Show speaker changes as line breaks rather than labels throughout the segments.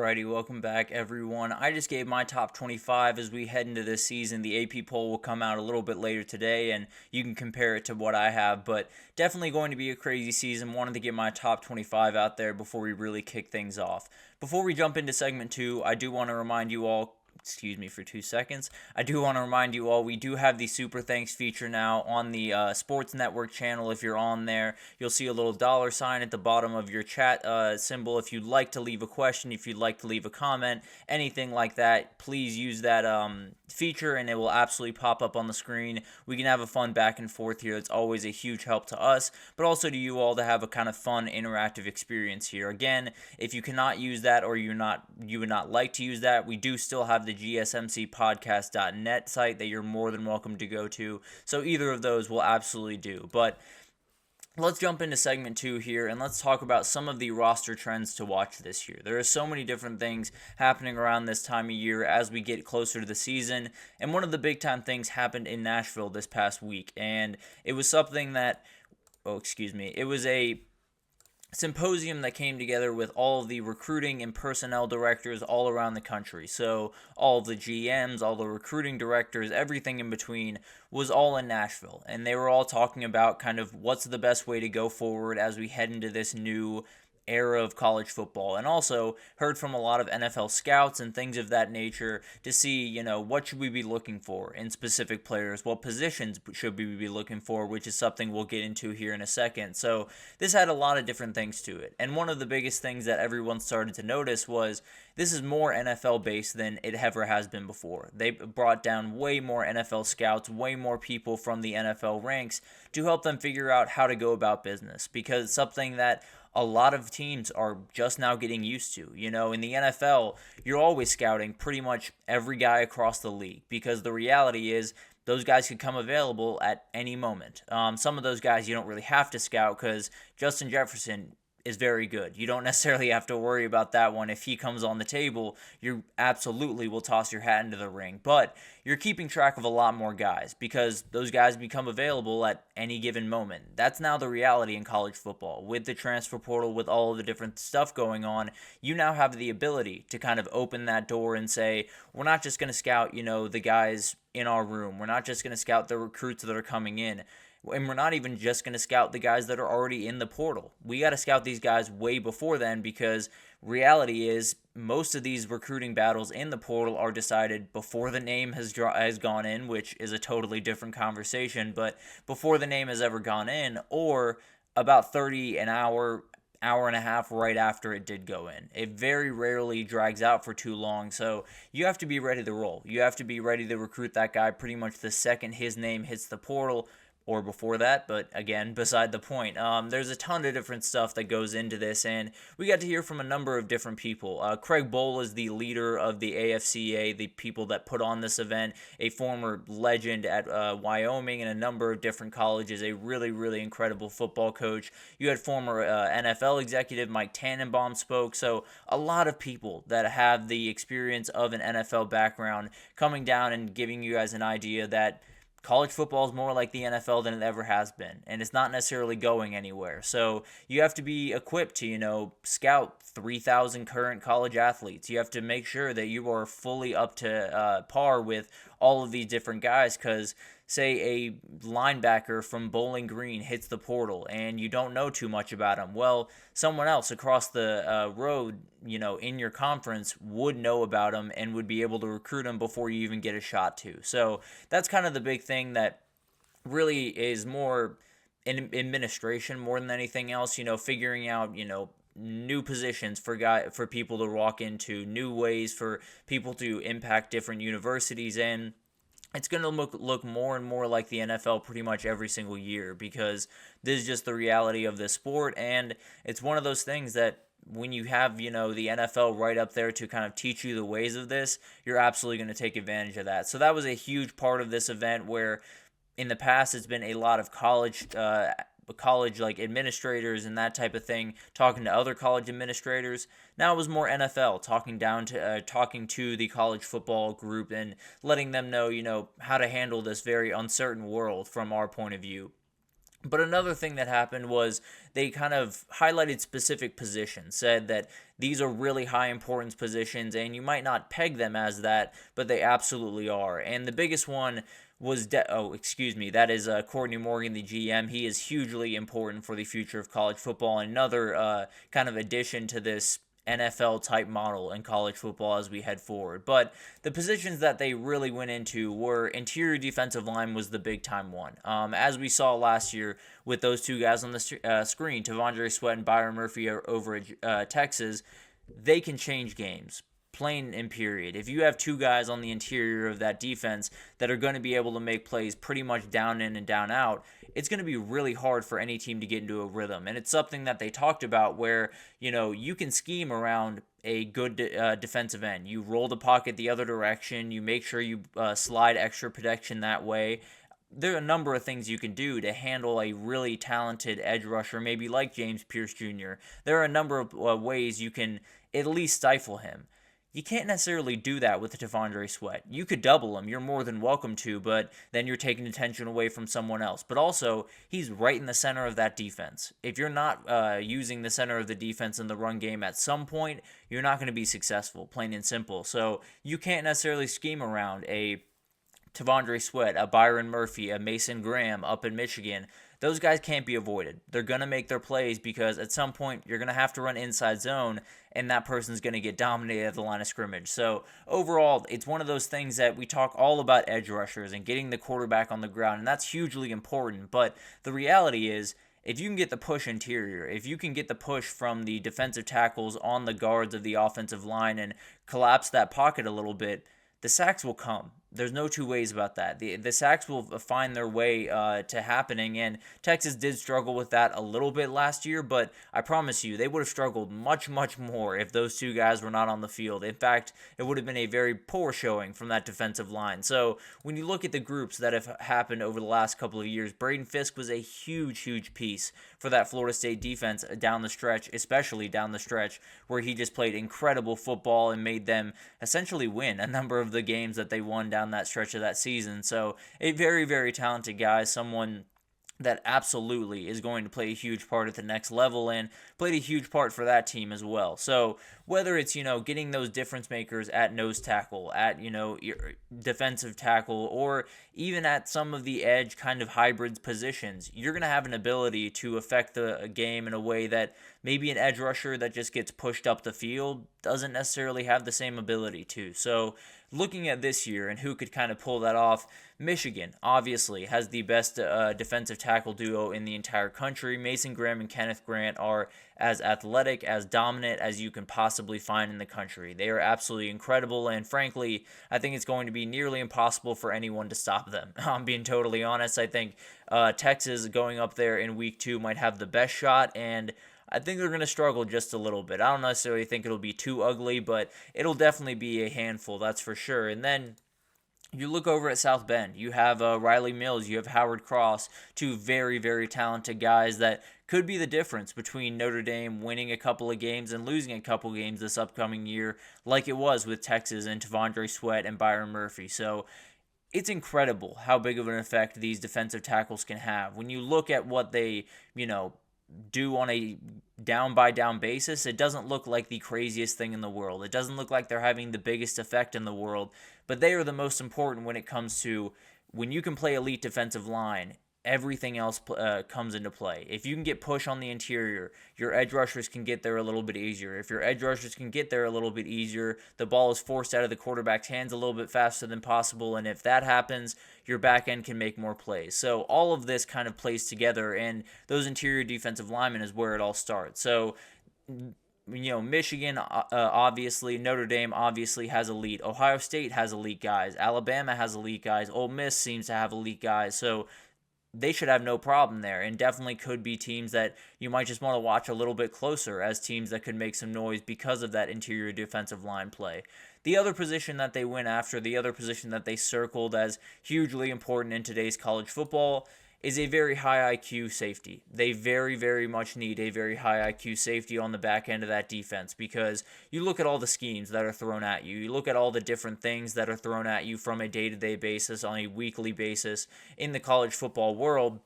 Alrighty, welcome back everyone. I just gave my top 25 as we head into this season. The AP poll will come out a little bit later today and you can compare it to what I have, but definitely going to be a crazy season. Wanted to get my top 25 out there before we really kick things off. Before we jump into segment 2, I do want to remind you all, excuse me for 2 seconds. I do want to remind you all we do have the Super Thanks feature now on the Sports Network channel. If you're on there, you'll see a little $sign at the bottom of your chat symbol. If you'd like to leave a question, if you'd like to leave a comment, anything like that, please use that feature and it will absolutely pop up on the screen. We can have a fun back and forth here. It's always a huge help to us, but also to you all to have a kind of fun interactive experience here. Again, if you cannot use that or you would not like to use that, we do still have the gsmcspodcast.net site that you're more than welcome to go to. So either of those will absolutely do. But let's jump into segment 2 here and let's talk about some of the roster trends to watch this year. There are so many different things happening around this time of year as we get closer to the season, and one of the big time things happened in Nashville this past week, and it was something that, it was a symposium that came together with all of the recruiting and personnel directors all around the country. So all of the GMs, all the recruiting directors, everything in between was all in Nashville. And they were all talking about kind of what's the best way to go forward as we head into this new era of college football, and also heard from a lot of NFL scouts and things of that nature to see, what should we be looking for in specific players, what positions should we be looking for, which is something we'll get into here in a second. So this had a lot of different things to it, and one of the biggest things that everyone started to notice was this is more NFL based than it ever has been before. They brought down way more NFL scouts, way more people from the NFL ranks to help them figure out how to go about business, because it's something that a lot of teams are just now getting used to. In the NFL, you're always scouting pretty much every guy across the league, because the reality is those guys could come available at any moment. Some of those guys you don't really have to scout because Justin Jefferson is very good. You don't necessarily have to worry about that one. If he comes on the table, you absolutely will toss your hat into the ring. But you're keeping track of a lot more guys because those guys become available at any given moment. That's now the reality in college football. With the transfer portal, with all of the different stuff going on, you now have the ability to kind of open that door and say, we're not just going to scout, the guys in our room. We're not just going to scout the recruits that are coming in. And we're not even just going to scout the guys that are already in the portal. We got to scout these guys way before then, because reality is most of these recruiting battles in the portal are decided before the name has gone in, which is a totally different conversation, but before the name has ever gone in, or about 30 an hour and a half right after it did go in. It very rarely drags out for too long, so you have to be ready to roll. You have to be ready to recruit that guy pretty much the second his name hits the portal, or before that, but again, beside the point. There's a ton of different stuff that goes into this, and we got to hear from a number of different people. Craig Bohl is the leader of the AFCA, the people that put on this event, a former legend at Wyoming and a number of different colleges, a really, really incredible football coach. You had former NFL executive Mike Tannenbaum spoke, so a lot of people that have the experience of an NFL background coming down and giving you guys an idea that college football is more like the NFL than it ever has been, and it's not necessarily going anywhere. So you have to be equipped to, scout 3,000 current college athletes. You have to make sure that you are fully up to par with all of these different guys, because say a linebacker from Bowling Green hits the portal and you don't know too much about him. Well, someone else across the road, in your conference would know about him and would be able to recruit him before you even get a shot to. So that's kind of the big thing that really is more in administration more than anything else, figuring out, new positions for people to walk into, new ways for people to impact different universities, and it's going to look more and more like the NFL pretty much every single year, because this is just the reality of this sport, and it's one of those things that when you have, the NFL right up there to kind of teach you the ways of this, you're absolutely going to take advantage of that. So that was a huge part of this event, where in the past it's been a lot of college like administrators and that type of thing talking to other college administrators. Now it was more NFL talking to the college football group and letting them know, how to handle this very uncertain world from our point of view. But another thing that happened was they kind of highlighted specific positions, said that these are really high importance positions, and you might not peg them as that, but they absolutely are. And the biggest one was, that is Courtney Morgan, the GM. He is hugely important for the future of college football. Another kind of addition to this NFL type model in college football as we head forward. But the positions that they really went into were interior defensive line was the big time one. As we saw last year with those two guys on the screen, Tavondre Sweat and Byron Murphy over at Texas, they can change games. Plain and period. If you have two guys on the interior of that defense that are going to be able to make plays pretty much down in and down out, it's going to be really hard for any team to get into a rhythm. And it's something that they talked about where, you can scheme around a good defensive end. You roll the pocket the other direction. You make sure you slide extra protection that way. There are a number of things you can do to handle a really talented edge rusher, maybe like James Pierce Jr. There are a number of ways you can at least stifle him. You can't necessarily do that with Tavondre Sweat. You could double him, you're more than welcome to, but then you're taking attention away from someone else. But also, he's right in the center of that defense. If you're not using the center of the defense in the run game at some point, you're not going to be successful, plain and simple. So you can't necessarily scheme around a Tavondre Sweat, a Byron Murphy, a Mason Graham up in Michigan. Those guys can't be avoided. They're going to make their plays because at some point you're going to have to run inside zone and that person's going to get dominated at the line of scrimmage. So overall, it's one of those things that we talk all about edge rushers and getting the quarterback on the ground, and that's hugely important. But the reality is, if you can get the push interior, if you can get the push from the defensive tackles on the guards of the offensive line and collapse that pocket a little bit, the sacks will come. There's no two ways about that. The sacks will find their way to happening, and Texas did struggle with that a little bit last year, but I promise you, they would have struggled much, much more if those two guys were not on the field. In fact, it would have been a very poor showing from that defensive line. So when you look at the groups that have happened over the last couple of years, Braden Fisk was a huge, huge piece for that Florida State defense down the stretch, especially down the stretch, where he just played incredible football and made them essentially win a number of the games that they won down that stretch of that season. So a very, very talented guy, someone that absolutely is going to play a huge part at the next level and played a huge part for that team as well. So whether it's, getting those difference makers at nose tackle, at, your defensive tackle, or even at some of the edge kind of hybrid positions, you're going to have an ability to affect the game in a way that maybe an edge rusher that just gets pushed up the field doesn't necessarily have the same ability to. So looking at this year and who could kind of pull that off, Michigan obviously has the best defensive tackle duo in the entire country. Mason Graham and Kenneth Grant are as athletic, as dominant as you can possibly find in the country. They are absolutely incredible, and frankly, I think it's going to be nearly impossible for anyone to stop them. I'm being totally honest. I think Texas going up there in week 2 might have the best shot, and I think they're going to struggle just a little bit. I don't necessarily think it'll be too ugly, but it'll definitely be a handful, that's for sure. And then you look over at South Bend. You have Riley Mills. You have Howard Cross. Two very, very talented guys that could be the difference between Notre Dame winning a couple of games and losing a couple of games this upcoming year, like it was with Texas and Tavondre Sweat and Byron Murphy. So it's incredible how big of an effect these defensive tackles can have. When you look at what they, do on a down by down basis, it doesn't look like the craziest thing in the world. It doesn't look like they're having the biggest effect in the world, but they are the most important when it comes to when you can play elite defensive line. Everything else comes into play. If you can get push on the interior, your edge rushers can get there a little bit easier. If your edge rushers can get there a little bit easier, the ball is forced out of the quarterback's hands a little bit faster than possible, and if that happens, your back end can make more plays. So all of this kind of plays together, and those interior defensive linemen is where it all starts. So Michigan, obviously, Notre Dame obviously has elite. Ohio State has elite guys. Alabama has elite guys. Ole Miss seems to have elite guys. So they should have no problem there, and definitely could be teams that you might just want to watch a little bit closer as teams that could make some noise because of that interior defensive line play. The other position that they went after, the other position that they circled as hugely important in today's college football, is a very high IQ safety. They very, very much need a very high IQ safety on the back end of that defense, because you look at all the schemes that are thrown at you. You look at all the different things that are thrown at you from a day-to-day basis, on a weekly basis in the college football world.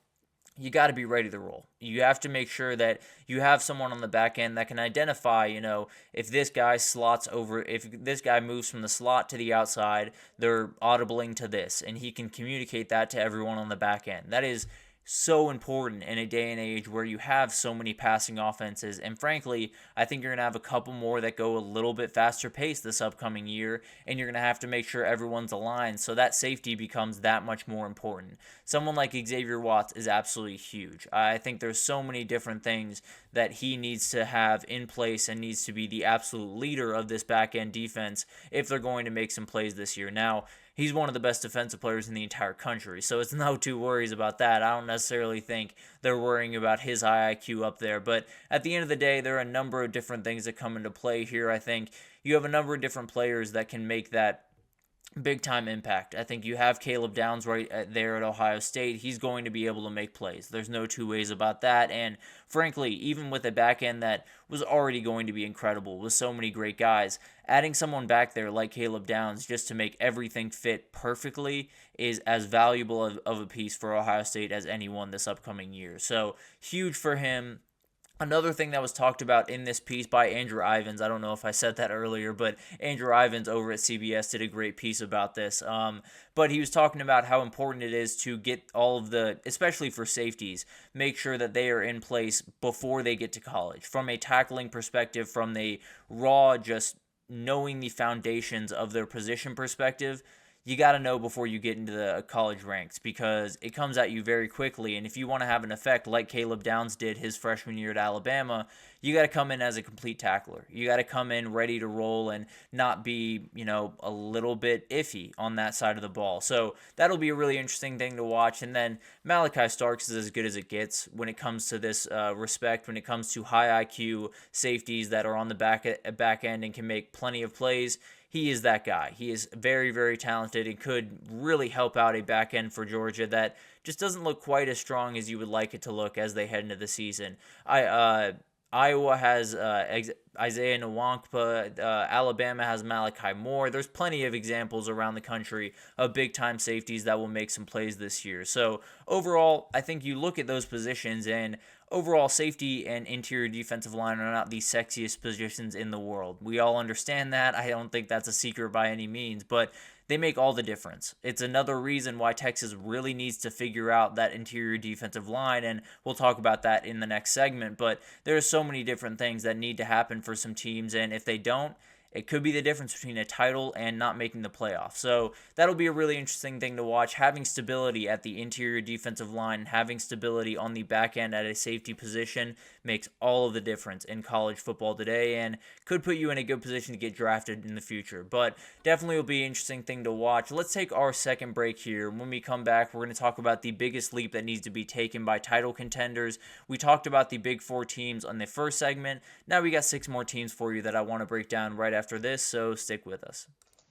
you got to be ready to roll. You have to make sure that you have someone on the back end that can identify, if this guy slots over, if this guy moves from the slot to the outside, they're audibling to this, and he can communicate that to everyone on the back end. That is so important in a day and age where you have so many passing offenses. And frankly, I think you're going to have a couple more that go a little bit faster pace this upcoming year, and you're going to have to make sure everyone's aligned. So that safety becomes that much more important. Someone like Xavier Watts is absolutely huge. I think there's so many different things that he needs to have in place and needs to be the absolute leader of this back end defense if they're going to make some plays this year. Now, he's one of the best defensive players in the entire country, so it's no two worries about that. I don't necessarily think they're worrying about his high IQ up there, but at the end of the day, there are a number of different things that come into play here. I think you have a number of different players that can make that big time impact. I think you have Caleb Downs right there at Ohio State. He's going to be able to make plays. There's no two ways about that. And frankly, even with a back end that was already going to be incredible with so many great guys, adding someone back there like Caleb Downs just to make everything fit perfectly is as valuable of a piece for Ohio State as anyone this upcoming year. So huge for him. Another thing that was talked about in this piece by Andrew Ivins, I don't know if I said that earlier, but Andrew Ivins over at CBS did a great piece about this. But he was talking about how important it is to get all of the, especially for safeties, make sure that they are in place before they get to college. From a tackling perspective, from the raw, just knowing the foundations of their position perspective, you got to know before you get into the college ranks because it comes at you very quickly. And if you want to have an effect like Caleb Downs did his freshman year at Alabama, you got to come in as a complete tackler. You got to come in ready to roll and not be, a little bit iffy on that side of the ball. So that'll be a really interesting thing to watch. And then Malachi Starks is as good as it gets when it comes to this respect, when it comes to high IQ safeties that are on the back end and can make plenty of plays. He is that guy. He is very, very talented and could really help out a back end for Georgia that just doesn't look quite as strong as you would like it to look as they head into the season. Iowa has Isaiah Nwankpa. Alabama has Malachi Moore. There's plenty of examples around the country of big-time safeties that will make some plays this year. So overall, I think you look at those positions and overall, safety and interior defensive line are not the sexiest positions in the world. We all understand that. I don't think that's a secret by any means, but they make all the difference. It's another reason why Texas really needs to figure out that interior defensive line, and we'll talk about that in the next segment, but there are so many different things that need to happen for some teams, and if they don't, it could be the difference between a title and not making the playoffs. So that'll be a really interesting thing to watch. Having stability at the interior defensive line, having stability on the back end at a safety position makes all of the difference in college football today and could put you in a good position to get drafted in the future. But definitely will be an interesting thing to watch. Let's take our second break here. When we come back, we're going to talk about the biggest leap that needs to be taken by title contenders. We talked about the big four teams on the first segment. Now we got 6 more teams for you that I want to break down right after this, so stick with us.